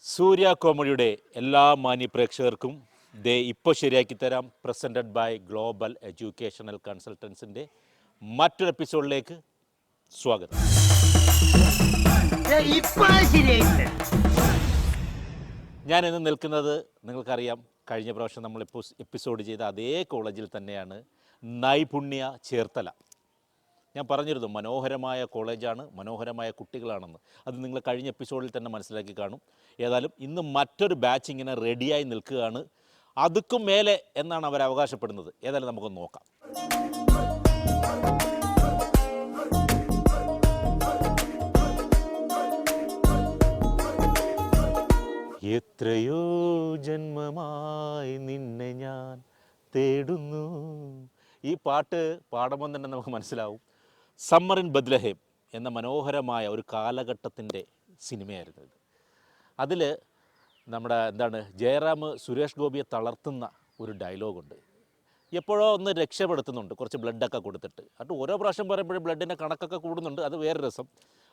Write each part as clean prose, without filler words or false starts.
സൂര്യ കോമഡിയുടെ എല്ലാ മാന്യ പ്രേക്ഷകർക്കും ഇപ്പോൾ ശരിയാക്കി തരാം പ്രസൻറ്റഡ് ബൈ ഗ്ലോബൽ എഡ്യൂക്കേഷണൽ കൺസൾട്ടൻസിൻ്റെ മറ്റൊരു എപ്പിസോഡിലേക്ക് സ്വാഗതം. ഞാനിന്ന് നിൽക്കുന്നത് നിങ്ങൾക്കറിയാം, കഴിഞ്ഞ പ്രാവശ്യം നമ്മൾ എപ്പിസോഡ് ചെയ്ത അതേ കോളേജിൽ തന്നെയാണ്, നൈപുണ്യ ചേർത്തല. ഞാൻ പറഞ്ഞിരുന്നു മനോഹരമായ കോളേജാണ്, മനോഹരമായ കുട്ടികളാണെന്ന്. അത് നിങ്ങൾ കഴിഞ്ഞ എപ്പിസോഡിൽ തന്നെ മനസ്സിലാക്കി കാണും. ഏതായാലും ഇന്ന് മറ്റൊരു ബാച്ച് ഇങ്ങനെ റെഡിയായി നിൽക്കുകയാണ്, അതുക്കും മേലെ എന്നാണ് അവർ അവകാശപ്പെടുന്നത്. ഏതായാലും നമുക്കൊന്ന് നോക്കാം. എത്രയോ ജന്മമായി നിന്നെ ഞാൻ തേടുന്നു. ഈ പാട്ട് പാടുമ്പോൾ തന്നെ നമുക്ക് മനസ്സിലാവും, സമ്മർ ഇൻ ബത്ലഹേം എന്ന മനോഹരമായ ഒരു കാലഘട്ടത്തിൻ്റെ സിനിമയായിരുന്നു ഇത്. അതിൽ നമ്മുടെ ജയറാം സുരേഷ് ഗോപിയെ തളർത്തുന്ന ഒരു ഡയലോഗുണ്ട്. എപ്പോഴോ ഒന്ന് രക്ഷപ്പെടുത്തുന്നുണ്ട്, കുറച്ച് ബ്ലഡൊക്കെ കൊടുത്തിട്ട്. അത് ഓരോ പ്രാവശ്യം പറയുമ്പോഴും ബ്ലഡിൻ്റെ കണക്കൊക്കെ കൂടുന്നുണ്ട്, അത് വേറെ രസം.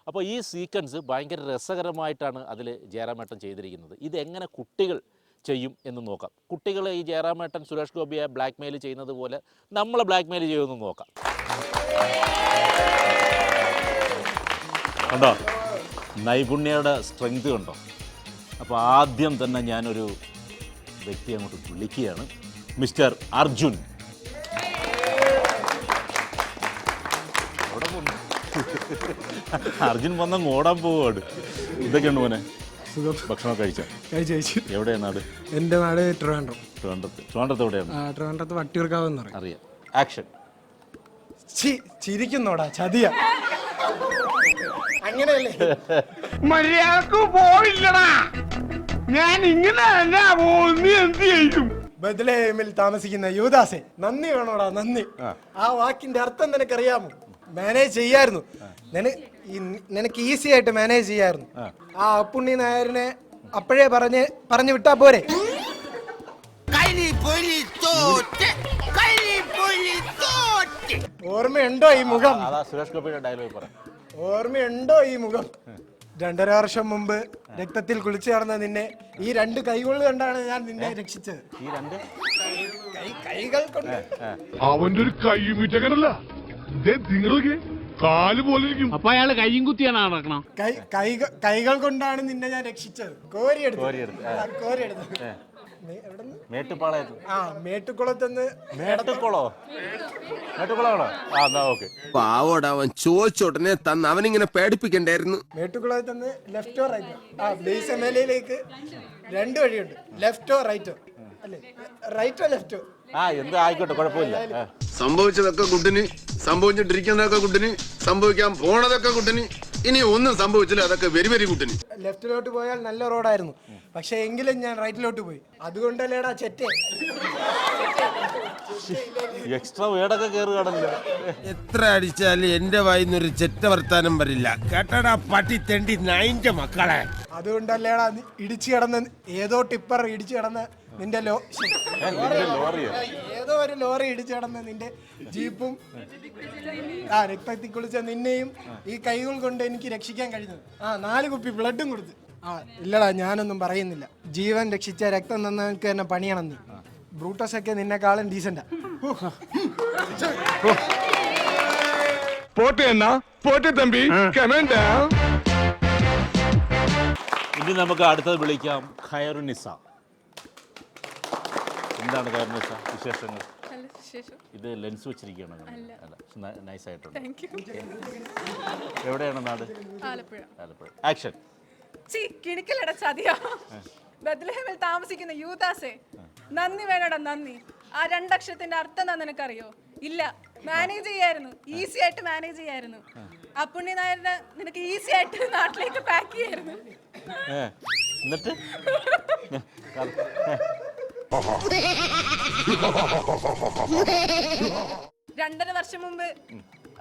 അപ്പോൾ ഈ സീക്വൻസ് ഭയങ്കര രസകരമായിട്ടാണ് അതിൽ ജയറാമേട്ടൻ ചെയ്തിരിക്കുന്നത്. ഇതെങ്ങനെ കുട്ടികൾ ചെയ്യും എന്ന് നോക്കാം. കുട്ടികൾ ഈ ജയറാമേട്ടൻ സുരേഷ് ഗോപിയെ ബ്ലാക്ക് മെയിൽ ചെയ്യുന്നത് പോലെ നമ്മളെ ബ്ലാക്ക് മെയിൽ ചെയ്യുമെന്ന് നോക്കാം. കണ്ടോ നൈപുണ്യയുടെ സ്ട്രെങ്ത് കണ്ടോ? അപ്പോൾ ആദ്യം തന്നെ ഞാനൊരു വ്യക്തിയെ അങ്ങോട്ട് വിളിക്കുകയാണ്, മിസ്റ്റർ അർജുൻ. അർജുൻ വന്നങ്ങ് ഓടാൻ പോവാണ്. ഇതൊക്കെയുണ്ട് മോനെ, ഭക്ഷണം കഴിച്ചു. എവിടെയാണ് നാട്? എൻ്റെ നാട് ട്രിവാൻഡ്രം. ട്രിവാൻഡ്രത്ത് എവിടെയാണ്? ട്രിവാൻഡ്രത്ത് വട്ടിയൂർക്കാവ് എന്ന് പറയും. അറിയാം. ആക്ഷൻ. ചിരിക്കുന്നോടാ ചതിയ, അങ്ങനെയല്ലേ? മര്യാദക്ക് പോയില്ലടാ, ഞാൻ ഇങ്ങനെ എന്ത് ചെയ്യും? ബത്ലഹേമിൽ താമസിക്കുന്ന യൂദാസെ, നന്ദി വേണോടാ, നന്ദി. ആ വാക്കിന്റെ അർത്ഥം നിനക്കറിയാമോ? മാനേജ് ചെയ്യായിരുന്നു, നിനക്ക് ഈസി ആയിട്ട് മാനേജ് ചെയ്യായിരുന്നു. ആ അപ്പുണ്ണി നായരിനെ അപ്പോഴേ പറഞ്ഞു വിട്ടാ പോരെ? ഓർമ്മയുണ്ടോ ഈ മുഖം? സുരേഷ് ഗോപിയുടെ ഡയലോഗ് പറ. ഓർമ്മയുണ്ടോ ഈ മുഖം? 2.5 വർഷം മുമ്പ് രക്തത്തിൽ കുളിച്ചു നടന്ന നിന്നെ ഈ 2 കൈകൾ കൊണ്ടാണ് ഞാൻ നിന്നെ രക്ഷിച്ചത്. ഈ 2 കൈകൾ കൊണ്ട്. അവന്റെ ഒരു കൈമിറ്റകനല്ല, കാല് പോലെ ഇരിക്കും. അപ്പൊ അയാള് കൈയും കുത്തിയാണ് നടക്കണം. കൈകൾ കൊണ്ടാണ് നിന്നെ ഞാൻ രക്ഷിച്ചത്. കോരിയെടുത്ത്. മേട്ടുകുളത്തുനിന്ന്. പാവോട് അവൻ ചോദിച്ചോടനെ തന്ന് അവനിങ്ങനെ പേടിപ്പിക്കണ്ടായിരുന്നു. മേട്ടുകുളത്തുനിന്ന് ലെഫ്റ്റോ റൈറ്റോ? ബേസ് MLA 2 വഴിയുണ്ട്, ലെഫ്റ്റോ റൈറ്റോ അല്ലേ? റൈറ്റോ ലെഫ്റ്റോ? എന്ത് ആയിക്കോട്ടെ, കുഴപ്പമില്ല. സംഭവിച്ചതൊക്കെ കുട്ടിന്, സംഭവിച്ചിട്ടിരിക്കുന്നതൊക്കെ കുട്ടിന്, സംഭവിക്കാൻ പോണതൊക്കെ കുട്ടിന്, ഇനി ഒന്നും സംഭവിച്ചില്ല, അതൊക്കെ വെരി വെരി കുട്ടിന്. ലെഫ്റ്റിലോട്ട് പോയാൽ നല്ല റോഡായിരുന്നു, പക്ഷെ എങ്കിലും ഞാൻ റൈറ്റിലോട്ട് പോയി. അതുകൊണ്ടല്ലേടാ ചെറ്റേ. എക്സ്ട്രാ വേടൊക്കെ കേറുകയാണല്ലോ. എത്ര അടിച്ചാലും എന്റെ വായിന്നൊരു ചെറ്റ വർത്താനം വരില്ല കേട്ടടാ, പട്ടി തെണ്ടി നായിന്റെ മക്കളെ. അതുകൊണ്ടല്ലേടാ ഇടിച്ചു കിടന്ന്, ഏതോ ടിപ്പർ ഇടിച്ചു കിടന്ന് നിന്റെ ഏതോ ഒരു ലോറി ഇടിച്ചു കിടന്ന് നിന്റെ ജീപ്പും രക്തത്തിൽ കുളിച്ച നിന്നെയും ഈ കൈകൾ കൊണ്ട് എനിക്ക് രക്ഷിക്കാൻ കഴിഞ്ഞത്. 4 കുപ്പി ബ്ലഡും കൊടുത്ത്. ഇല്ലടാ, ഞാനൊന്നും പറയുന്നില്ല. ജീവൻ രക്ഷിച്ച രക്തം തന്നവർക്ക് തന്നെ പണിയണം നീ. ബ്രൂട്ടസ് ഒക്കെ നിന്നെക്കാളും ഡീസന്റാ. പോട്ടെ തമ്പി. ഇനി നമുക്ക് അടുത്തത് വിളിക്കാം ഖൈറുനിസ. എന്താണ് ഖൈറുനിസ വിശേഷങ്ങൾ? ഇത് ലെൻസ് വെച്ചിരിക്കുകയാണ്, നൈസ് ആയിട്ടുണ്ട്. എവിടെയാണ് നാട്? ആലപ്പുഴ. ആക്ഷൻ. കിണിക്കലട ചതിയാ. ബത്ലഹേമിൽ താമസിക്കുന്ന യൂദാസെ, നന്ദി വേണടാ നന്ദി. ആ 2 അക്ഷരത്തിന്റെ അർത്ഥം എന്താ നിനക്കറിയോ? ഇല്ല, മാനേജ് ചെയ്യായിരുന്നു, ഈസി ആയിട്ട് മാനേജ് ചെയ്യായിരുന്നു. അപ്പുണ്ണി നായരിനെ നിനക്ക് ഈസി ആയിട്ട് നാട്ടിലേക്ക് പാക്ക് ചെയ്യായിരുന്നു. എന്നിട്ട് 2.5 വർഷം മുമ്പ്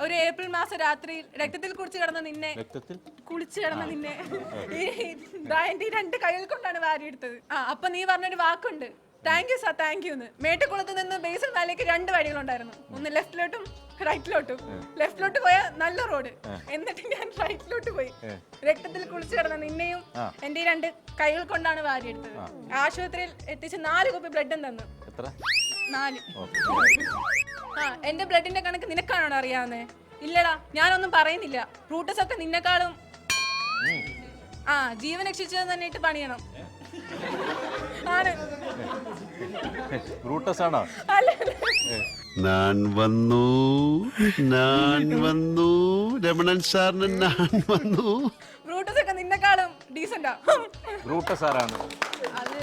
ഒരു ഏപ്രിൽ മാസം രാത്രിയിൽ രക്തത്തിൽ കുളിച്ചു കിടന്ന നിന്നെ ഈ 2 കൈകൾ കൊണ്ടാണ് വാരിയെടുത്തത്. അപ്പൊ നീ പറഞ്ഞൊരു വാക്കുണ്ട്, thank you sir thank U എന്ന്. മേട്ടുകുളത്ത് നിന്ന് ബേസൽ വാലിലേക്ക് 2 വഴികളുണ്ടായിരുന്നു. ഒന്ന് ലെഫ്റ്റിലോട്ടും റൈറ്റിലോട്ടും. ലെഫ്റ്റിലോട്ട് പോയ നല്ല റോഡ്, എന്നിട്ട് ഞാൻ റൈറ്റിലോട്ട് പോയി. രക്തത്തിൽ കുളിച്ചു കിടന്ന നിന്നെയും എന്റെ 2 കൈകൾ കൊണ്ടാണ് വാരിയെടുത്തത്. ആശുപത്രിയിൽ എത്തിച്ച് 4 കുപ്പി ബ്ലഡും തന്നു. 4. എന്റെ ബ്ലഡിന്റെ കണക്ക് നിനക്കാണോ അറിയാവുന്നേ? ഇല്ലടാ, ഞാനൊന്നും പറയുന്നില്ല. ബ്രൂട്ടസ് ഒക്കെ നിന്നെക്കാളും ജീവൻ രക്ഷിച്ചത് തന്നെ ഇട്ട് പണിയണം. ആണ് ബ്രൂട്ടസ് ആണോ? ഞാൻ വന്നു രമണൻ സാറിന് ഞാൻ വന്നു. ബ്രൂട്ടസ് ഒക്കെ നിന്നെക്കാളും ഡീസന്റാ. ബ്രൂട്ടസ് ആരാണ്? അത്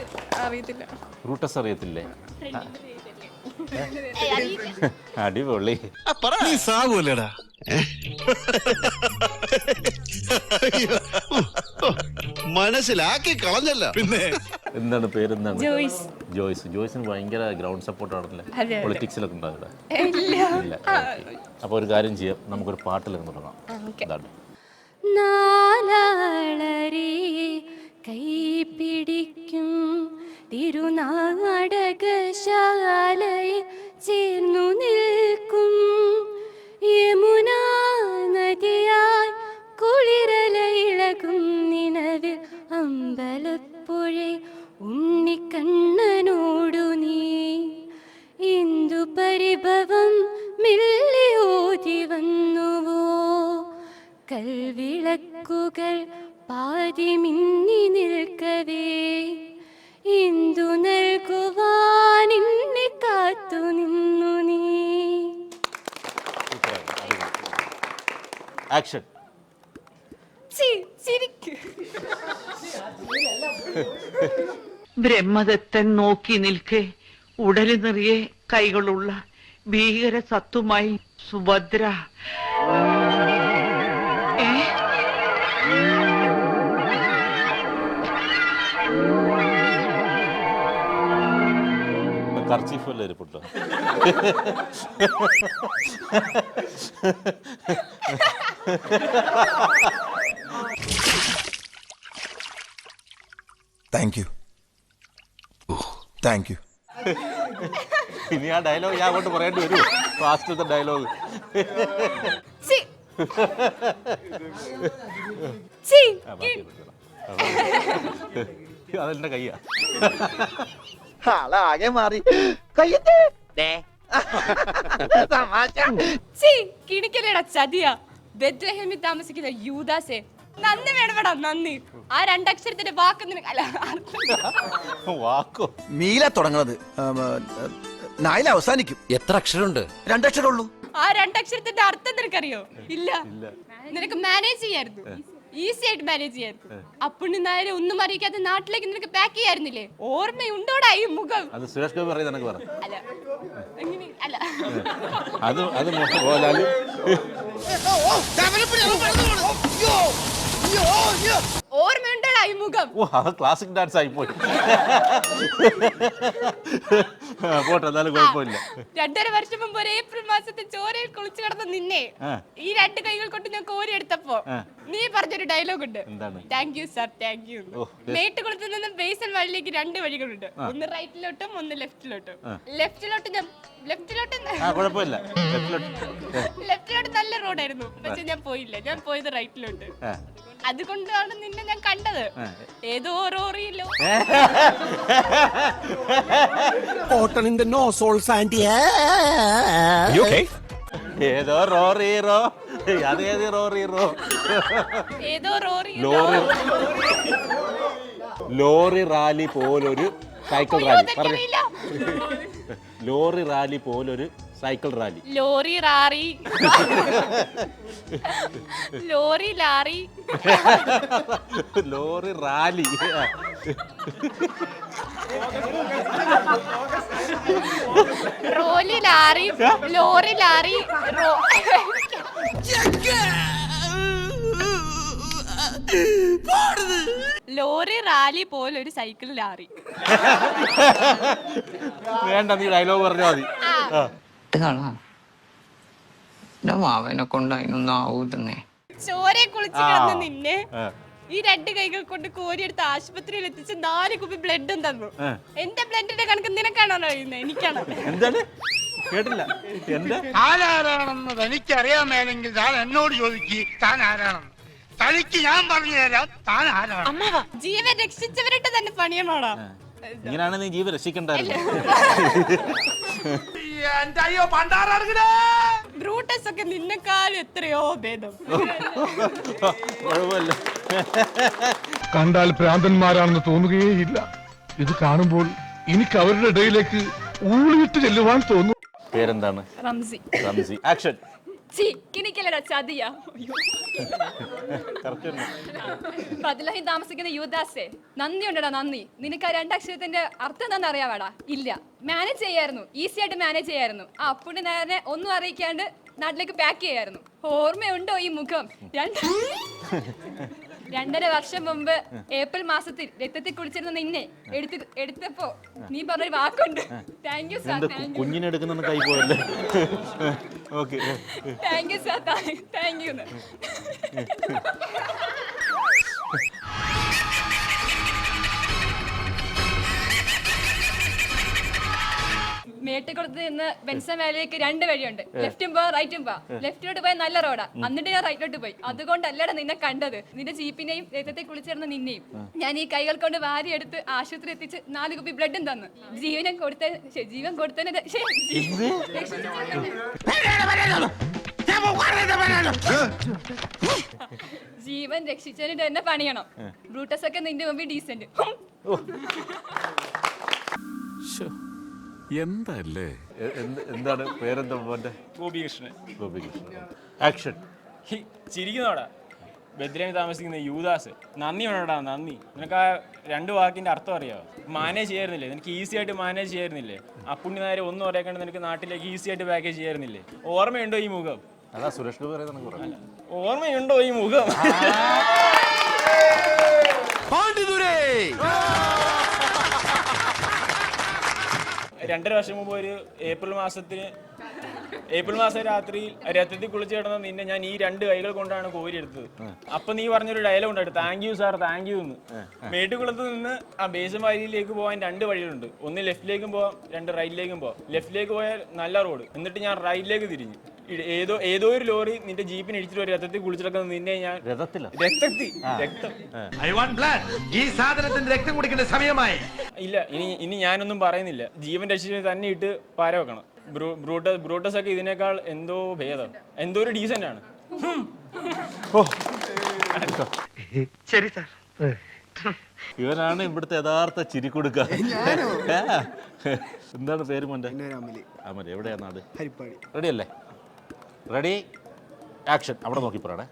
അറിയത്തില്ല. ബ്രൂട്ടസ് അറിയത്തില്ലേ? അടിപൊളി. നീ സാവൂലടാ. മനസ്സിലാക്കി കളഞ്ഞല്ല. പിന്നെ എന്താണ് പേരെന്താണ്? ജോയ്സ്. ജോയ്സിന് ഭയങ്കര ഗ്രൗണ്ട് സപ്പോർട്ട് ആണല്ലേ? അതെ. പൊളിറ്റിക്സിലൊക്കെ ഉണ്ടാവില്ല. ഇല്ല. അപ്പൊ ഒരു കാര്യം ചെയ്യാം, നമുക്കൊരു പാട്ടിലൊക്കെ തുടങ്ങാം. ഇതാണ് നാലാളരെ കൈപിടിക്കും തിരുനാടകശാലയിൽ ചേർന്നു നിൽക്കും യമുനാ നദിയായി കുളിരലയിളകും നിലവിൽ അമ്പലപ്പുഴ ഉണ്ണിക്കണ്ണനോടു നീ ഇന്ദു പരിഭവം മെല്ലെ ഓതി വന്നുവോ കൽവിളക്കുകൾ പാതി മിന്നി നിൽക്കവേ ഇന്ദു നൽകുവാൻ എന്നെ കാത്തു നിന്നു നീ. ആക്ഷൻ. ബ്രഹ്മദത്തൻ നോക്കി നിൽക്കെ ഉടല് നിറയെ കൈകളുള്ള ഭീകര സത്തുമായി സുഭദ്ര. കർച്ചീഫ് അല്ലേ ഇരിപ്പുണ്ടോ? Thank you. ഇനി ആ ഡയലോഗ് ഞാൻ അങ്ങോട്ട് പറയേണ്ടി വരൂ. ഫാസ്റ്റത്തെ ഡയലോഗ്. അതെന്റെ കയ്യാ. ആളാകെ മാറി. കിണിക്കലേടാ ചതിയാ. ബെത്ലഹേമിൽ താമസിക്കുന്ന യൂദാസേ, നന്ദി വേണമേടാ നന്ദി. ആ 2 അക്ഷരത്തിന്റെ വാക്ക് നിനക്ക് അല്ല വാക്കോ? മീല തുടങ്ങുന്നത് നായില അവസാനിക്കും. എത്ര അക്ഷരമുണ്ട്? 2 അക്ഷരമുള്ളൂ. ആ 2 അക്ഷരത്തിന്റെ അർത്ഥം നിനക്കറിയോ? ഇല്ല. നിനക്ക് മാനേജ് ചെയ്യായിരുന്നു, ഈസി ആയിട്ട് മാനേജ് ചെയ്യായിരുന്നു. അപ്പുണ്ണി നായരെ ഒന്നും അറിയിക്കാതെ നാട്ടിലേക്ക് നിനക്ക് പാക്ക് ചെയ്യായിരുന്നില്ലേ? ഓർമ്മയുണ്ടോടാ ഈ മുഖം? അത് സുരേഷ് ഗോപി പറയുന്നത് എനിക്ക് പറ. അല്ല അല്ല അത് മോഹൻലാൽ. ഓർമ്മയുണ്ടോടാ ഈ മുഖം? ഓ, അത് ക്ലാസിക് ഡാൻസ് ആയി പോയി. പോട്ടെ, എന്നാലും കുഴപ്പമില്ല. 2.5 വർഷം മുമ്പ് ഒരു ഏപ്രിൽ മാസത്തെ ചോരയിൽ കുളിച്ചു കിടന്ന നിന്നെ ഈ 2 കൈകൾ കൊണ്ട് ഞാൻ കോരി എടുത്തപ്പോ നീ പറഞ്ഞൊരു ഡയലോഗ് ഉണ്ട്. Thank you sir thank you. മേട്ടുകുളത്ത് നിന്നും ബേസൽ വാലിലേക്ക് 2 വഴികളുണ്ട്. ഒന്ന് റൈറ്റിലോട്ടും ഒന്ന് ലെഫ്റ്റിലോട്ടും. ലെഫ്റ്റിലോട്ട് നല്ല റോഡായിരുന്നു, പക്ഷെ ഞാൻ പോയില്ല. ഞാൻ പോയത് റൈറ്റിലോട്ട്. അതുകൊണ്ടാണ് നിന്നെ ഞാൻ കണ്ടത്. ഏതോ റോറിയിലോ ഏതോ റോറീറോ. അതേത് റോറീറോ? ഏതോ റോറി ലോറി റാലി പോലൊരു സൈക്കിൾ റാലി. ലോറി റാലി പോലൊരു സൈക്കിൾ റാലി. ലോറി റാറി ലോറി ലാറി ലോറി റാലി. റോലി ലാറി ലോറി ലാറി ലോറി റാലി പോലൊരു സൈക്കിൾ ലാറി. വേണ്ട, നീ ഡയലോഗ് പറഞ്ഞാൽ മതി. മാവനെ കൊണ്ട് അതിനൊന്നും ആവൂതന്നേ. ചോരെ കുളിച്ച് കിടന്ന് നിന്നെ ഈ 2 കൈകൾ കൊണ്ട് കോരിയെടുത്ത് ആശുപത്രിയിൽ എത്തിച്ച് 4 കുപ്പി ബ്ലഡും തന്നു. എന്റെ ബ്ലഡിന്റെ കണക്ക് നിനക്കാണോ അറിയുന്നത്? എനിക്കാണോ? എന്താണ് കേട്ടില്ല? എന്റെ ആരാണെന്ന് തനിക്കറിയാമേലെങ്കിൽ താൻ എന്നോട് ചോദിക്ക് താൻ ആരാണെന്ന്. തനിക്ക് ഞാൻ പറഞ്ഞു തരാം താൻ ആരാണ്. ജീവൻ രക്ഷിച്ചവരുടെ തന്നെ പണിയണോടാ. ഇങ്ങനെയാണ് നീ ജീവൻ രക്ഷിക്കണ്ടായിരുന്നു. ബ്രൂട്ടസ് ഒക്കെ നിന്നെക്കാളും എത്രയോ ഭേദം. കുഴപ്പമില്ല. കണ്ടാൽ ഭ്രാന്തന്മാരാണെന്ന് തോന്നുകയേയില്ല. ഇത് കാണുമ്പോൾ എനിക്ക് അവരുടെ ഇടയിലേക്ക് ഊളിയിട്ട് ചെല്ലുവാൻ തോന്നുന്നു. പേരെന്താണ്? റംസി. റംസി. ആക്ഷൻ. കിണിക്കലടാ ചതിയാ. ബദ്ലഹേം താമസിക്കുന്ന യൂദാസേ, നന്ദി ഉണ്ടടാ നന്ദി. നിനക്ക് ആ 2 അക്ഷരത്തിന്റെ അർത്ഥം എന്താണെന്ന് അറിയാവാടാ? ഇല്ല, മാനേജ് ചെയ്യായിരുന്നു, ഈസി ആയിട്ട് മാനേജ് ചെയ്യായിരുന്നു. ആ അപ്പുണ്ണി നേരെ ഒന്നും അറിയിക്കാണ്ട് നാട്ടിലേക്ക് പാക്ക് ചെയ്യായിരുന്നു. ഓർമ്മയുണ്ടോ ഈ മുഖം? 2.5 വർഷം മുമ്പ് ഏപ്രിൽ മാസത്തിൽ രക്തത്തിൽ കുളിച്ചിരുന്ന നിന്നെ എടുത്തപ്പോ നീ പറഞ്ഞൊരു വാക്കുണ്ട്. Thank you sir. കുഞ്ഞിനെ എടുക്കുന്ന കൈ പോയല്ലേ? Okay. Thank you sir, thank you. മേട്ടുകുളത്ത് നിന്ന് ബെൻസൺ വാലിയിലേക്ക് 2 വഴിയുണ്ട്. ലെഫ്റ്റും പോ റൈറ്റും പോ. ലെഫ്റ്റിലോട്ട് പോയാൽ നല്ല റോഡാ, എന്നിട്ട് ഞാൻ റൈറ്റിലോട്ട് പോയി. അതുകൊണ്ടല്ലടാ നിന്നെ കണ്ടത്. നിന്റെ ജീപ്പിനെയും രക്തത്തെ കുളിച്ചിരുന്ന നിന്നെയും ഞാൻ ഈ കൈകൾ കൊണ്ട് വാരിയെടുത്ത് ആശുപത്രി എത്തിച്ച് 4 കുപ്പി ബ്ലഡും തന്നു. ജീവൻ കൊടുത്തതിന് ജീവൻ രക്ഷിച്ചതിന് തന്നെ പണിയണം. ബ്രൂട്ടസ് ഒക്കെ നിന്റെ മുമ്പിൽ ഡീസന്റ്. എന്തല്ലേ? എന്താണ് പേരെന്താ മോന്റെ? ഗോപികൃഷ്ണൻ. ഗോപികൃഷ്ണൻ. ആക്ഷൻ. ചിരിക്കുന്നോടാ. ബദ്ലഹേമിൽ താമസിക്കുന്ന യൂദാസ്, നന്ദി വേണോടാ നന്ദി. നിനക്ക് ആ 2 വാക്കിന്റെ അർത്ഥം അറിയാമോ? മാനേജ് ചെയ്യായിരുന്നില്ലേ? നിനക്ക് ഈസി ആയിട്ട് മാനേജ് ചെയ്യായിരുന്നില്ലേ? അപ്പുണ്ണി നേരെ ഒന്നും അറിയാണ്ട് നിനക്ക് നാട്ടിലേക്ക് ഈസി ആയിട്ട് പാക്കേജ് ചെയ്യായിരുന്നില്ലേ? ഓർമ്മയുണ്ടോ ഈ മുഖം? അതാ സുരേഷ് ഗോപി പറയുന്നത്. ഓർമ്മയുണ്ടോ ഈ മുഖം? രണ്ടര വർഷം മുമ്പ് ഒരു ഏപ്രിൽ മാസം രാത്രിയിൽ രക്തത്തിൽ കുളിച്ച് കിടന്ന നിന്നെ ഞാൻ ഈ 2 കൈകൾ കൊണ്ടാണ് കോരിയെടുത്തത്. അപ്പൊ നീ പറഞ്ഞൊരു ഡയലോഗ് ഉണ്ടായിട്ട്, thank you sir, thank U എന്ന്. മേട്ടുകുളത്ത് നിന്ന് ആ ബേസൻ വാലിയിലേക്ക് പോകാൻ 2 വഴികളുണ്ട്. ഒന്ന് ലെഫ്റ്റിലേക്കും പോവാം, 2 റൈറ്റിലേക്കും പോവാം. ലെഫ്റ്റിലേക്ക് പോയാൽ നല്ല റോഡ്, എന്നിട്ട് ഞാൻ റൈറ്റിലേക്ക് തിരിഞ്ഞു. ഏതോ ഒരു ലോറി നിന്റെ ജീപ്പിന് ഇടിച്ചിട്ട് ഒരു രക്തത്തിൽ കുളിച്ചിടക്കുന്ന നിന്നെ ഞാൻ രക്തം ഈ സാധനത്തിന്റെ രക്തം കുടിക്കേണ്ട സമയമായി. ഇല്ല, ഇനി ഞാനൊന്നും പറയുന്നില്ല. ജീവൻ രക്ഷിച്ച് തന്നെ ഇട്ട് പാര വെക്കണം. ബ്രൂട്ടസ് ഒക്കെ ഇതിനേക്കാൾ എന്തോ ഭേദം, എന്തോ ഒരു ഡീസന്റ് ആണ്. ശരി സാർ. ഇവനാണ് ഇവിടുത്തെ യഥാർത്ഥ ചിരിക്കൊടുക്ക. എന്താണ് പേര് മോന്റെ? അമല്. എവിടെയാ നാട്? റെഡി അല്ലേ? Ready action. അവിടെ നോക്കി പറയണേ.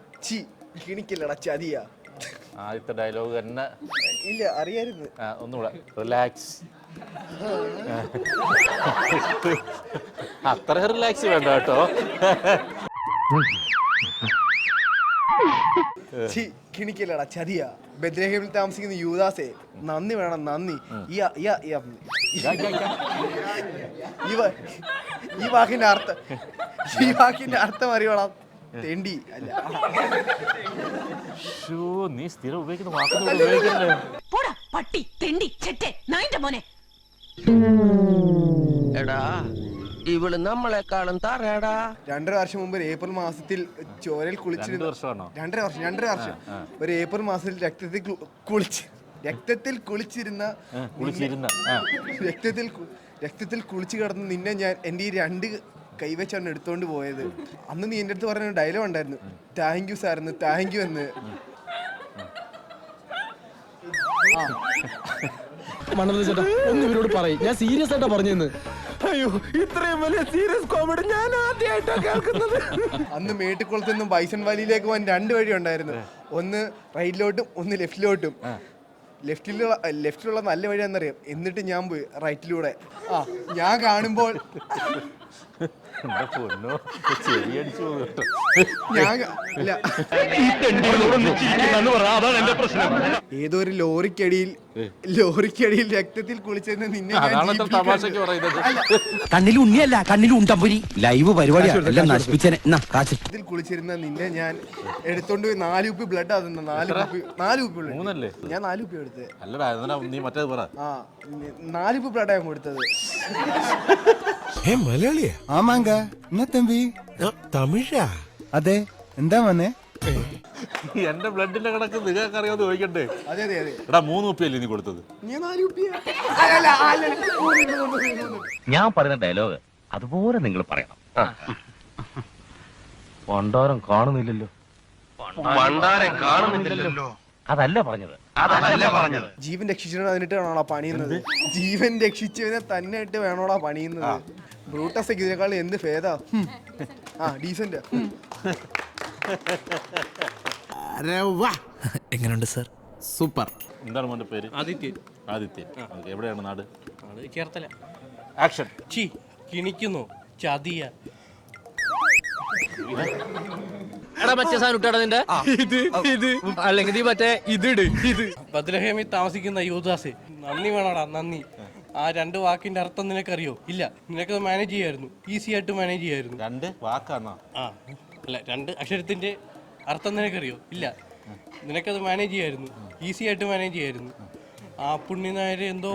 കിണിക്കല്ലടാ ചതിയാ. ആദ്യത്തെ ഡയലോഗ് തന്നെ ഇല്ല, അറിയായിരുന്നു. ഒന്നുകൂടെ റിലാക്സ്. അത്ര റിലാക്സ് വേണ്ട കേട്ടോ. കിണിക്കല്ലടാ ചതിയാ. ബദ്ലഹേമിൽ താമസിക്കുന്ന യൂദാസേ, നന്ദി വേണം നന്ദി. ഈ വാക്കിന്റെ അർത്ഥം അറിയണം. തെണ്ടി അല്ല. നീ സ്ഥിരം ഉപയോഗിക്കുന്ന വാക്കുകൾ ഉപയോഗിക്കല്ലേ? പട്ടി തെണ്ടി ചെറ്റെ നായിന്റെ മോനെ. എടാ ഇവള് നമ്മളെക്കാളും തറയടാ. 2.5 വർഷം മുമ്പ് ഏപ്രിൽ മാസത്തിൽ ചോരയിൽ കുളിച്ചിരുന്ന 2.5 വർഷം ഒരു ഏപ്രിൽ മാസത്തിൽ രക്തത്തിൽ കുളിച്ചു കിടന്ന് നിന്നെ ഞാൻ എൻ്റെ ഈ 2 കൈവച്ചാണ് എടുത്തോണ്ട് പോയത്. അന്ന് നീ എൻ്റെ അടുത്ത് പറഞ്ഞ ഡയലോഗ് ഉണ്ടായിരുന്നു, താങ്ക് യു സാർ എന്ന്, താങ്ക് യു എന്ന്. മണൽ ചേട്ടാ ഒന്ന് ഇവരോട് പറയും, ഞാൻ സീരിയസ് ആയിട്ടാ പറഞ്ഞെന്ന്. അയ്യോ, ഇത്രയും വലിയ സീരിയസ് കോമഡി ഞാൻ ആദ്യമായിട്ടാണ് കേൾക്കുന്നത്. അന്ന് മേട്ടുകുളത്ത് നിന്നും ബൈസൺ വാലിയിലേക്ക് പോകാൻ 2 വഴി ഉണ്ടായിരുന്നു. ഒന്ന് റൈറ്റിലോട്ടും ഒന്ന് ലെഫ്റ്റിലോട്ടും. ലെഫ്റ്റിലുള്ള നല്ല വഴിയാണെന്നറിയാം. എന്നിട്ട് ഞാൻ പോയി റൈറ്റിലൂടെ. ഞാൻ കാണുമ്പോൾ എന്റെ പൊന്നോ, ചെവിയടിച്ചു പോകും കേട്ടോ. ഞാൻ ഇല്ല, ഏതോ ഒരു ലോറിക്കടിയിൽ രക്തത്തിൽ കുളിച്ചെന്ന് നിന്നെ ഞാൻ അതാണല്ലോ തമാശക്ക് പറയുന്നത്. കണ്ണിൽ ഉണ്ണിയല്ല കണ്ണിൽ ഉണ്ടമ്പുരി ലൈവ് പരിപാടിയാണ് എല്ലാം നശിപ്പിച്ചേനെ ഇതിൽ കുളിച്ചിരുന്ന നിന്നെ ഞാൻ എടുത്തോണ്ട് പോയി 4 കുപ്പി ബ്ലഡ് ആകുന്ന 4 കുപ്പി മൂന്നല്ലേ? ഞാൻ 4 കുപ്പി എടുത്തത്. അല്ലടാ, എന്നാ നീ മറ്റേത് പറ. 4 കുപ്പി ബ്ലഡ് ആകും കൊടുത്തത്. മലയാളിയാ? ആമാങ്ക എന്നാ തമ്പി തമിഴാ? അതെ, എന്താ വന്നേ? എന്റെ ബ്ലഡിന്റെ കണക്ക് നിങ്ങൾക്ക് അറിയാതെ ചോദിക്കണ്ടേ? അതെ അതെ അതെ. എടാ 3 കുപ്പിയല്ലേ നീ കൊടുത്തത്? ഞാൻ 4 കുപ്പിയാ. ഞാൻ പറയുന്ന ഡയലോഗ് അതുപോലെ നിങ്ങൾ പറയണം. പണ്ടാരം കാണുന്നില്ലല്ലോ. അതല്ല പറഞ്ഞത്. ജീവൻ രക്ഷിച്ചവനെ അതിനിട്ട് വേണോടാ പണിയുന്നത്. ജീവൻ രക്ഷിച്ചവനെ തന്നെ ഇട്ട് വേണോടാ പണിയുന്നത്. ബ്രൂട്ടസ് ഒക്കെ ഇതിനേക്കാൾ എന്ത് ഭേദാ. ഡീസന്റ്. എങ്ങനെയുണ്ട് സർ? സൂപ്പർ. എന്താണ് മോന്റെ പേര്? ആദിത്യൻ. ആദിത്യൻ. എവിടെയാണ് നാട്? ചേർത്തല. ആക്ഷൻ. കിണിക്കുന്നു ചതിയ. മറ്റേ സാധനം ഇട്ടാ നിന്റെ ഇത് അല്ലെങ്കിൽ നീ മറ്റേ ഇത് ബദ്ലഹേമിൽ താമസിക്കുന്ന യൂദാസെ, നന്ദി വേണോടാ നന്ദി. ആ 2 വാക്കിന്റെ അർത്ഥം നിനക്കറിയോ? ഇല്ല, നിനക്കത് മാനേജ് ചെയ്യായിരുന്നു. ഈസി ആയിട്ട് മാനേജ് ചെയ്യായിരുന്നു. 2 വാക്കാണോ? അല്ല, 2 അക്ഷരത്തിന്റെ അർത്ഥം നിനക്കറിയോ? ഇല്ല, നിനക്കത് മാനേജ് ചെയ്യായിരുന്നു. ഈസി ആയിട്ട് മാനേജ് ചെയ്യായിരുന്നു. ആ പുണ്യനായര് എന്തോ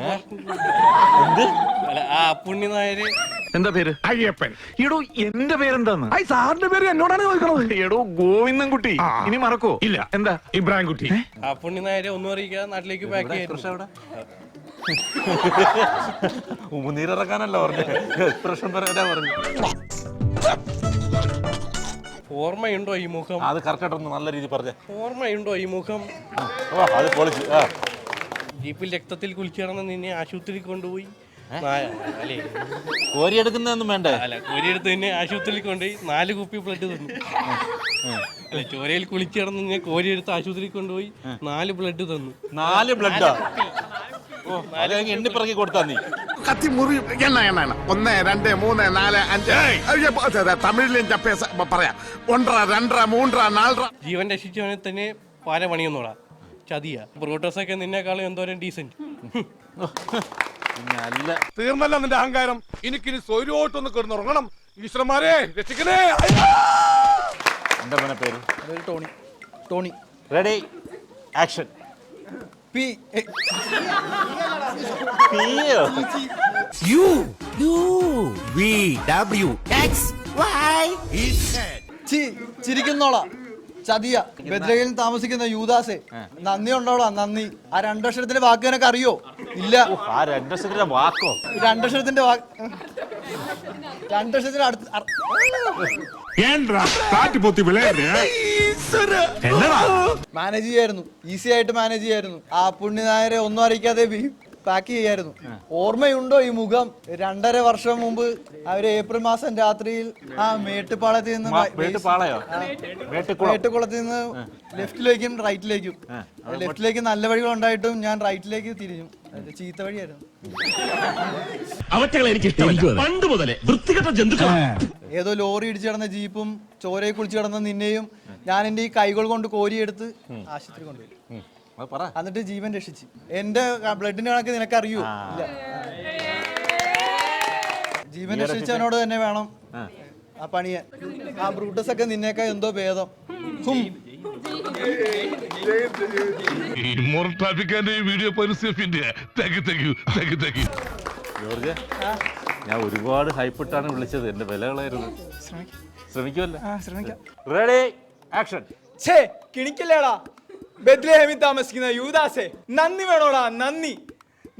അല്ല, ആ പുണ്യനായര് എന്താ പേര്? അയ്യപ്പൻ. എടോ എന്റെ പേരെന്താന്ന്? സാറിന്റെ പേര് എന്നോടാണ് ചോദിക്കണത്. എടോ ഗോവിന്ദൻകുട്ടി. ഇനി മറക്കോ? ഇല്ല. എന്താ? ഇബ്രാഹിം കുട്ടി. ആ പുണ്യനായരെ ഒന്നും അറിയിക്കാതെ നാട്ടിലേക്ക് പാക്ക് ചെയ്യായിരുന്നു. ഉമുനീരിറക്കാനല്ല പറഞ്ഞു, എക്സ്പ്രഷൻ പറയാനാ പറഞ്ഞു. ഓർമ്മയുണ്ടോ ഈ മുഖം? അത് കറക്റ്റായിട്ടൊന്ന് നല്ല രീതി പറഞ്ഞേ. ഓർമ്മയുണ്ടോ ഈ മുഖം? അത് പൊളിച്ചു. ജീപ്പിൽ രക്തത്തിൽ കുളിച്ചിറന്ന് നിന്നെ ആശുപത്രിയിൽ കൊണ്ടുപോയി. അല്ലേ, കോരിയെടുക്കുന്നൊന്നും വേണ്ടേ? അല്ല, കോരിയെടുത്ത് നിന്നെ ആശുപത്രിയിൽ കൊണ്ടുപോയി 4 കുപ്പി ബ്ലഡ് തന്നു. അല്ല, ചോരയിൽ കുളിച്ചിറന്ന് നിന്നെ കോരിയെടുത്ത് ആശുപത്രിയിൽ കൊണ്ടുപോയി 4 ബ്ലഡ് തന്നു. 4 ബ്ലഡാ? എണ്ണി പിറകി കൊടുത്താ നീ? കത്തി മുറി എണ്ണ 1 2 3 4 5 തമിഴിലും പറയാം. 1 2 3 4. ജീവൻ രക്ഷിച്ചവനെ തന്നെ പാര പണിയൊന്നോടാ ചതിയ. ബ്രൂട്ടസൊക്കെ നിന്നെക്കാളും എന്തോരം ഡീസന്റ്. തീർന്നല്ല നിന്റെ അഹങ്കാരം. എനിക്കിനി സ്വൈര്യോട്ടൊന്ന് കിടന്നുറങ്ങണം. ഈശ്വരന്മാരെ രക്ഷിക്കണേ. എന്താ മോനെ പേര്? ടോണി. ടോണി. Ready action. പി ചിരിക്കുന്നോളാ ചതിയ. ബദ്ലഹേമിൽ താമസിക്കുന്ന യൂദാസെ, നന്ദി ഉണ്ടോളാ നന്ദി. ആ 2 അക്ഷരത്തിന്റെ വാക്ക് നിനക്ക് അറിയോ? ഇല്ല. ആ 2 അക്ഷരത്തിന്റെ വാക്കോ? 2 അക്ഷരത്തിന്റെ വാക്ക്. 2 അക്ഷരത്തിന്റെ അടുത്ത് മാനേജ് ചെയ്യായിരുന്നു. ഈസി ആയിട്ട് മാനേജ് ചെയ്യായിരുന്നു. ആ പുണ്യനായരെ ഒന്നും അറിയിക്കാതെ പാക്ക് ചെയ്യായിരുന്നു. ഓർമ്മയുണ്ടോ ഈ മുഖം? 2.5 വർഷം മുമ്പ് അവര് ഏപ്രിൽ മാസം രാത്രിയിൽ ആ മേട്ടുപ്പാളത്തിൽ നിന്ന് മേട്ടുകുളത്തിൽ നിന്ന് ലെഫ്റ്റിലേക്കും റൈറ്റിലേക്കും. ലെഫ്റ്റിലേക്ക് നല്ല വഴികൾ ഉണ്ടായിട്ടും ഞാൻ റൈറ്റിലേക്ക് തിരിഞ്ഞു. ചീത്ത വഴിയായിരുന്നു. ഏതോ ലോറി ഇടിച്ചു കിടന്ന ജീപ്പും ചോരയിൽ കുളിച്ചു കിടന്ന നിന്നെയും ഞാൻ എന്റെ ഈ കൈകൾ കൊണ്ട് കോരിയെടുത്ത് ആശുപത്രി കൊണ്ടുപോയി. എന്നിട്ട് ജീവൻ രക്ഷിച്ചു. എന്റെ ബ്ലഡിന്റെ കണക്ക് നിനക്കറിയോ? ഇല്ല. ജീവൻ രക്ഷിച്ചവനോട് തന്നെ വേണം ആ പണിയാൻ. ആ ബ്രൂട്ടസ് ഒക്കെ നിന്നേക്കാ എന്തോ ഭേദം. ജോർജ്, ഞാൻ ഒരുപാട് ഹൈപ്പിട്ടാണ് വിളിച്ചത്. എന്റെ വിലകളായിരുന്നു. ശ്രമിക്കുമല്ലോ? Ready action. കിണിക്കില്ലേടാ ബദ്ലഹേമിൽ താമസിക്കുന്ന യൂദാസെ, നന്ദി വേണോടാ നന്ദി.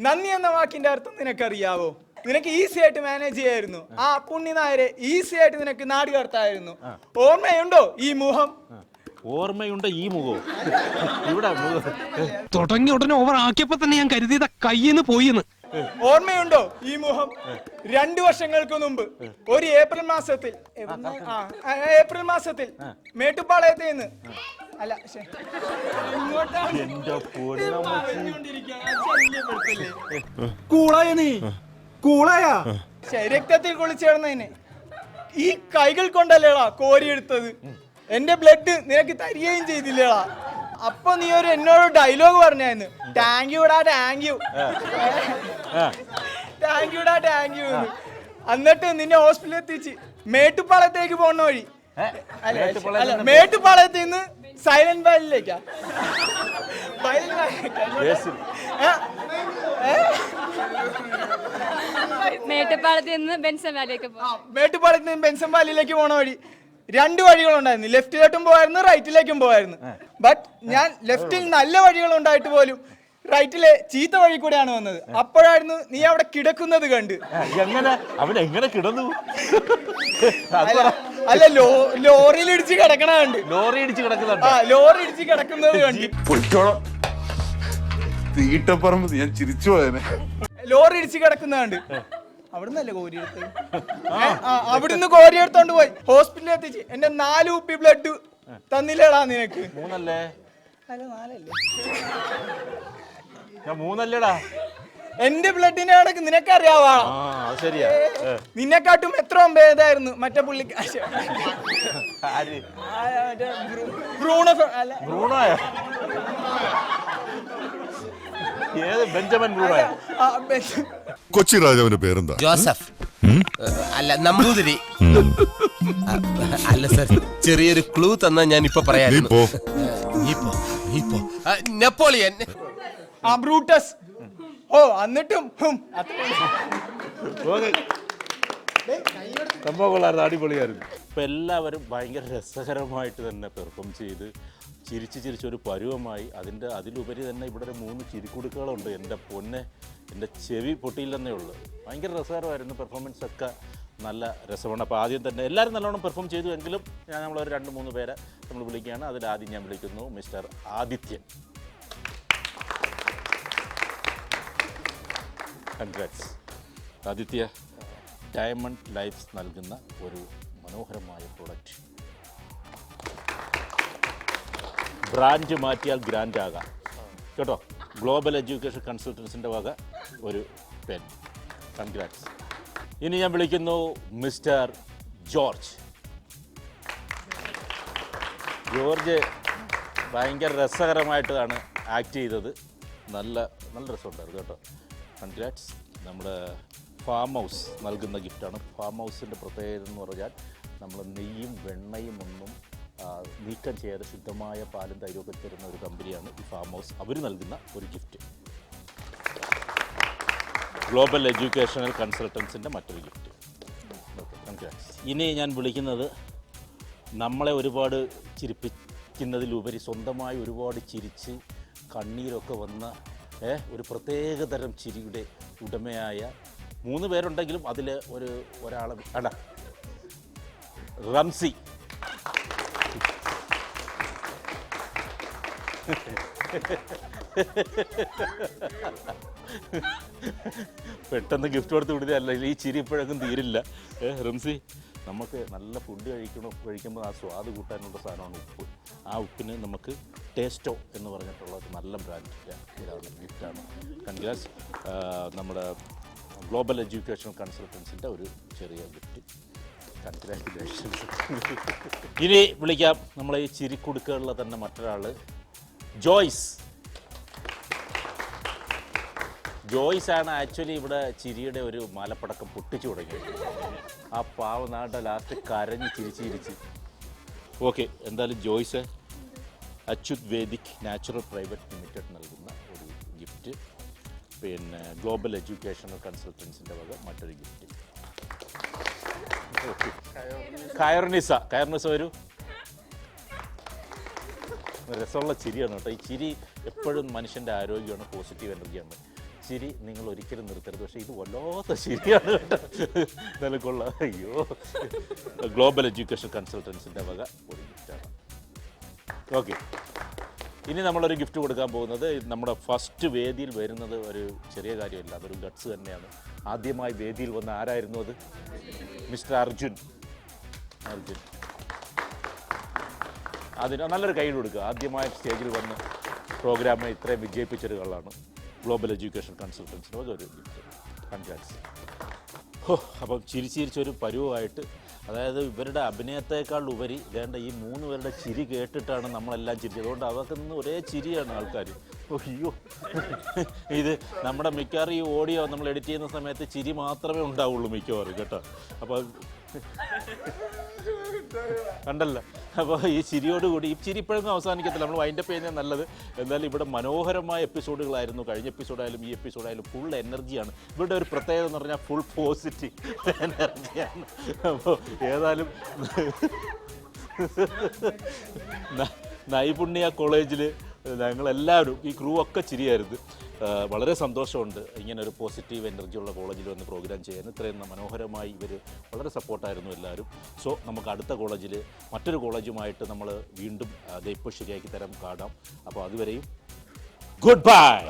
നന്ദി എന്ന വാക്കിന്റെ അർത്ഥം നിനക്കറിയാവോ? നിനക്ക് ഈസി ആയിട്ട് മാനേജ് ചെയ്യായിരുന്നു. ആ പുണ്യനായരെ ഈസി ആയിട്ട് നിനക്ക് നാട് കടത്തായിരുന്നു. ഓർമ്മയുണ്ടോ ഈ മുഖം? ഓർമ്മയുണ്ട് ഈ മുഖവും? ഇവിടെ തുടങ്ങി ഉടനെ ഓവർ ആക്കിയപ്പോ തന്നെ ഞാൻ കരുതിയതാ കയ്യിന്ന് പോയിന്ന്. ഓർമ്മയുണ്ടോ ഈ മുഖം? 2 വർഷങ്ങൾക്ക് മുമ്പ് ഒരു ഏപ്രിൽ മാസത്തിൽ മേട്ടുപ്പാളയത്തിൽ നിന്ന് അല്ല രക്തത്തിൽ കുളിച്ചേർന്നതിന് ഈ കൈകൾ കൊണ്ടല്ലേടാ കോരിയെടുത്തത്. എന്റെ ബ്ലഡ് നിനക്ക് തരികയും ചെയ്തില്ലേടാ. അപ്പൊ നീ എന്നോട് ഡയലോഗ് പറഞ്ഞായിരുന്നു, താങ്ക് യുടാ താങ്ക് യു, താങ്ക് യുടാ താങ്ക് യു. എന്നിട്ട് നിന്നെ ഹോസ്പിറ്റലിൽ എത്തിച്ച് മേട്ടുപ്പാളത്തേക്ക് പോകുന്ന വഴി, മേട്ടുപ്പാളയത്തിൽ നിന്ന് സൈലന്റ് വാലിയിലേക്കാ, മേട്ടുപ്പാളത്തിൽ നിന്ന് ബെൻസൺ വാലിയിലേക്ക് മേട്ടുപ്പാളത്തിൽ നിന്ന് ബെൻസൺ വാലിയിലേക്ക് പോണ വഴി 2 വഴികളുണ്ടായിരുന്നു. ലെഫ്റ്റിലോട്ടും പോയായിരുന്നു, റൈറ്റിലേക്കും പോയായിരുന്നു. ബട്ട് ഞാൻ ലെഫ്റ്റിൽ നല്ല വഴികളുണ്ടായിട്ട് പോലും റൈറ്റിലെ ചീത്ത വഴി കൂടെയാണ് വന്നത്. അപ്പോഴായിരുന്നു നീ അവിടെ കിടക്കുന്നത് കണ്ട്. എങ്ങനെ കിടന്നു? അല്ല, ലോറിയിൽ ഇടിച്ച് കിടക്കണ കണ്ട്. ലോറി ഇടിച്ച് കിടക്കുന്നത് കണ്ട്. തീട്ടപ്പറമ്പ് ഞാൻ ചിരിച്ചു പോയനെ. ലോറി ഇടിച്ച് കിടക്കുന്നതുണ്ട്. അവിടുന്നല്ലേ കോരിയെടുത്ത്? അവിടുന്ന് കോരിയെടുത്തോണ്ട് പോയി ഹോസ്പിറ്റലിൽ എത്തിച്ച് എന്റെ 4 കുപ്പി ബ്ലഡ് തന്നില്ലേടാ നിനക്ക്? 3 അല്ലേ? അല്ല 4 അല്ലേ? ഞാൻ 3 അല്ലേടാ. എന്റെ ബ്ലഡിനെ കണക്ക് നിനക്കറിയാവാ? ശരിയാ. നിന്നെക്കാട്ടും എത്ര ഭേദമായിരുന്നു മറ്റേ പുള്ളിക്ക്. ബ്രൂണോയോ? ബെഞ്ചമിൻ ബ്രൂണോയോ? കൊച്ചി രാജാവിന്റെ പേരെന്താ? ജോസഫ്. അല്ല, നമ്പൂതിരി. അല്ല സർ, ചെറിയൊരു ക്ലൂ തന്നാ ഞാൻ ഇപ്പൊ പറയാം. നെപ്പോളിയൻ. ബ്രൂട്ടസ്. എന്നിട്ടും സംഭവം കൊള്ളായിരുന്നു, അടിപൊളിയായിരുന്നു. ഇപ്പം എല്ലാവരും ഭയങ്കര രസകരമായിട്ട് തന്നെ പെർഫോം ചെയ്ത് ചിരിച്ചൊരു പരുവമായി. അതിലുപരി തന്നെ ഇവിടെ ഒരു 3 ചിരിക്കുടുക്കുകളുണ്ട്. എൻ്റെ പൊന്നെ, എൻ്റെ ചെവി പൊട്ടിയില്ലെന്നേ ഉള്ളൂ. ഭയങ്കര രസകരമായിരുന്നു. പെർഫോമൻസ് ഒക്കെ നല്ല രസമാണ്. അപ്പോൾ ആദ്യം തന്നെ എല്ലാവരും നല്ലോണം പെർഫോം ചെയ്തു എങ്കിലും നമ്മളൊരു 2-3 പേരെ നമ്മൾ വിളിക്കുകയാണ്. അതിലാദ്യം ഞാൻ വിളിക്കുന്നു mister Adithyan. Congrats Aditya. Diamond Lifes നൽകുന്ന ഒരു മനോഹരമായ പ്രൊഡക്റ്റ്. ബ്രാൻഡ് മാറ്റിയാൽ ഗ്രാൻഡ് ആകാം കേട്ടോ. ഗ്ലോബൽ എഡ്യൂക്കേഷൻ കൺസൾട്ടൻസിൻ്റെ വക ഒരു പെൻ. കൺഗ്രാറ്റ്സ്. ഇനി ഞാൻ വിളിക്കുന്നു മിസ്റ്റർ ജോർജ്. ജോർജ് ഭയങ്കര രസകരമായിട്ടാണ് ആക്ട് ചെയ്തത്. നല്ല രസമുണ്ടായിരുന്നു കേട്ടോ. കൺഗ്രാറ്റ്സ്. നമ്മുടെ ഫാം ഹൗസ് നൽകുന്ന ഗിഫ്റ്റാണ്. ഫാം ഹൗസിൻ്റെ പ്രത്യേകത എന്ന് പറഞ്ഞാൽ നമ്മൾ നെയ്യും വെണ്ണയും ഒന്നും നീക്കം ചെയ്യാതെ ശുദ്ധമായ പാലും തൈരൊക്കെ തരുന്ന ഒരു കമ്പനിയാണ് ഈ ഫാം ഹൗസ്. അവർ നൽകുന്ന ഒരു ഗിഫ്റ്റ്. ഗ്ലോബൽ എഡ്യൂക്കേഷണൽ കൺസൾട്ടൻസിൻ്റെ മറ്റൊരു ഗിഫ്റ്റ്. Okay, congrats. ഇനി ഞാൻ വിളിക്കുന്നത് നമ്മളെ ഒരുപാട് ചിരിപ്പിക്കുന്നതിലുപരി സ്വന്തമായി ഒരുപാട് ചിരിച്ച് കണ്ണീരൊക്കെ വന്ന ഒരു പ്രത്യേകതരം ചിരിയുടെ ഉടമയായ 3 പേരുണ്ടെങ്കിലും അതിൽ ഒരാളെ റംസി. പെട്ടെന്ന് ഗിഫ്റ്റ് കൊടുത്ത് വിടുന്നതല്ല, ഈ ചിരി ഇപ്പോഴൊന്നും തീരില്ല. റംസി, നമുക്ക് നല്ല ഫുഡ് കഴിക്കുമ്പോൾ ആ സ്വാദ് കൂട്ടാനുള്ള സാധനമാണ് ഉപ്പ്. ആ ഉപ്പിന് നമുക്ക് ടേസ്റ്റോ എന്ന് പറഞ്ഞിട്ടുള്ള ഒരു നല്ല ബ്രാൻഡിൻ്റെ ഗിഫ്റ്റാണ്. കൺഗ്രാറ്റ്സ്. നമ്മുടെ ഗ്ലോബൽ എഡ്യൂക്കേഷൻ കൺസൾട്ടൻസിൻ്റെ ഒരു ചെറിയ ഗിഫ്റ്റ്. കൺഗ്രാറ്റുലേഷൻസ്. ഇനി വിളിക്കാം നമ്മളെ ഈ ചിരിക്കുടുക്കുകളിലെ തന്നെ മറ്റൊരാൾ, ജോയ്സ്. ജോയ്സാണ് ആക്ച്വലി ഇവിടെ ചിരിയുടെ ഒരു മാലപ്പടക്കം പൊട്ടിച്ചു തുടങ്ങിയത്. ആ പാവനാട്ട ലാസ്റ്റ് കരഞ്ഞ് ചിരിച്ച്. ഓക്കെ, എന്തായാലും Joys Achyut Vedic natural private limited നൽകുന്ന ഒരു ഗിഫ്റ്റ്. പിന്നെ ഗ്ലോബൽ എഡ്യൂക്കേഷണൽ കൺസൾട്ടൻസിൻ്റെ വക മറ്റൊരു ഗിഫ്റ്റ്. ഓക്കെ, കയർനിസ ഒരു രസമുള്ള ചിരിയാണ് കേട്ടോ. ഈ ചിരി എപ്പോഴും മനുഷ്യൻ്റെ ആരോഗ്യമാണ്, പോസിറ്റീവ് എനർജിയാണ്. ചിരി നിങ്ങൾ ഒരിക്കലും നിർത്തരുത്. പക്ഷേ ഇത് വല്ലാത്ത ശരിയാണ് കേട്ടോ. നിലകൊള്ള അയ്യോ. ഗ്ലോബൽ എഡ്യൂക്കേഷൻ കൺസൾട്ടൻസിൻ്റെ വക ഒരു ഗിഫ്റ്റാണ്. ഓക്കെ, ഇനി നമ്മളൊരു ഗിഫ്റ്റ് കൊടുക്കാൻ പോകുന്നത് നമ്മുടെ ഫസ്റ്റ് വേദിയിൽ വരുന്നത് ഒരു ചെറിയ കാര്യമല്ല, അതൊരു ഗട്ട്സ് തന്നെയാണ്. ആദ്യമായി വേദിയിൽ വന്ന ആരായിരുന്നു അത്? മിസ്റ്റർ അർജുൻ. അതിന് നല്ലൊരു കൈ കൊടുക്കുക. ആദ്യമായി സ്റ്റേജിൽ വന്ന് പ്രോഗ്രാമിനെ ഇത്രയും വിജയിപ്പിച്ചൊരാളാണ്. ഗ്ലോബൽ എഡ്യൂക്കേഷൻ കൺസൾട്ടൻസിൻ്റെ ഒരു ഗിഫ്റ്റ്. കൺഗ്രാറ്റ്സ്. അപ്പം ചിരിച്ചൊരു പരുവമായിട്ട് അതായത് ഇവരുടെ അഭിനയത്തെക്കാൾ ഉപരി വേണ്ട ഈ 3 പേരുടെ ചിരി കേട്ടിട്ടാണ് നമ്മളെല്ലാം ചിരിച്ചത്. അതുകൊണ്ട് അവർക്ക് നിന്ന് ഒരേ ചിരിയാണ് ആൾക്കാർ. അയ്യോ, ഇത് നമ്മുടെ മിക്കവാറും ഈ ഓഡിയോ നമ്മൾ എഡിറ്റ് ചെയ്യുന്ന സമയത്ത് ചിരി മാത്രമേ ഉണ്ടാവുള്ളൂ മിക്കവാറും കേട്ടോ. അപ്പോൾ കണ്ടല്ലോ, അപ്പോൾ ഈ ചിരിയോടുകൂടി ഈ ചിരി ഇപ്പോഴൊന്നും അവസാനിക്കത്തില്ല, നമ്മൾ വൈൻഡപ്പ് ചെയ്യുന്നത് നല്ലത്. എന്തായാലും ഇവിടെ മനോഹരമായ എപ്പിസോഡുകളായിരുന്നു. കഴിഞ്ഞ എപ്പിസോഡായാലും ഈ എപ്പിസോഡായാലും ഫുൾ എനർജിയാണ്. ഇവരുടെ ഒരു പ്രത്യേകത എന്ന് പറഞ്ഞാൽ ഫുൾ പോസിറ്റീവ് എനർജിയാണ്. അപ്പോൾ ഏതായാലും നൈപുണ്യ കോളേജിൽ ഞങ്ങളെല്ലാവരും ഈ ക്രൂ ഒക്കെ ചിരിയായിരുന്നു. വളരെ സന്തോഷമുണ്ട് ഇങ്ങനെ ഒരു പോസിറ്റീവ് എനർജിയുള്ള കോളേജിൽ വന്ന് പ്രോഗ്രാം ചെയ്യാൻ. ഇത്രയും മനോഹരമായി ഇവർ വളരെ സപ്പോർട്ടായിരുന്നു എല്ലാവരും. സോ നമുക്ക് അടുത്ത കോളേജിൽ മറ്റൊരു കോളേജുമായിട്ട് നമ്മൾ വീണ്ടും ഇപ്പോൾ ശരിയാക്കി തരാം, കാണാം. അപ്പോൾ അതുവരെയും ഗുഡ് ബൈ.